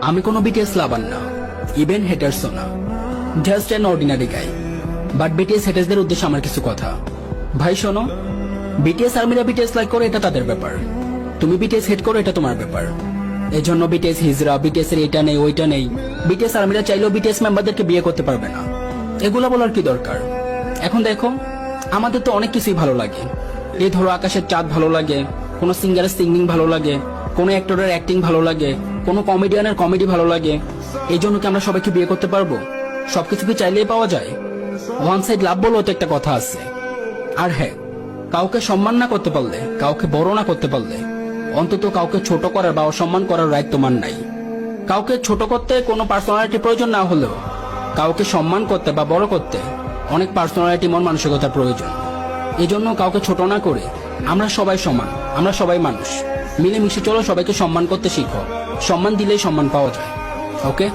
আমি কোনো বিটিএস লাভার না, ইভেন হেটার্সও না, just an ordinary guy. But BTS হেটার্সদের উদ্দেশ্যে আমার কিছু কথা। ভাই শোনো, বিটিএস আর্মিরা বিটিএস লাইক করে এটা তাদের ব্যাপার, তুমি বিটিএস হেড করো এটা তোমার ব্যাপার। এই জন্য বিটিএস হিজরা, বিটিএস এর এটা নেই ওইটা নেই, বিটিএস আর্মিরা চাইলেও বিটিএস মেম্বারদেরকে বিয়ে করতে পারবে না, এগুলা বলার কি দরকার? এখন দেখো, আমাদের তো অনেক কিছুই ভালো লাগে। এই ধরো আকাশের চাঁদ ভালো লাগে, কোনো সিঙ্গারের সিঙ্গিং ভালো লাগে, কোনো অ্যাক্টরের অ্যাক্টিং ভালো লাগে, কোনো কমেডিয়ানের কমেডি ভালো লাগে। এই জন্য কি আমরা সবাইকে বিয়ে করতে পারবো? সবকিছু কি চাইলেই পাওয়া যায়? ওয়ান সাইড লাভ বলেও তো একটা কথা আছে। আর হ্যাঁ, কাউকে সম্মান না করতে পারলে, কাউকে বড় না করতে পারলে, অন্তত কাউকে ছোট করার বা অসম্মান করার রাইট তোমার নাই। কাউকে ছোট করতে কোনো পার্সোনালিটি প্রয়োজন না হলেও কাউকে সম্মান করতে বা বড় করতে অনেক পার্সোনালিটি, মন মানসিকতার প্রয়োজন। এই জন্য কাউকে ছোট না করে আমরা সবাই সমান, আমরা সবাই মানুষ, মিলেমিশে চলো, সবাইকে সম্মান করতে শিখো। সম্মান দিলেই সম্মান পাওয়া যায়। ওকে।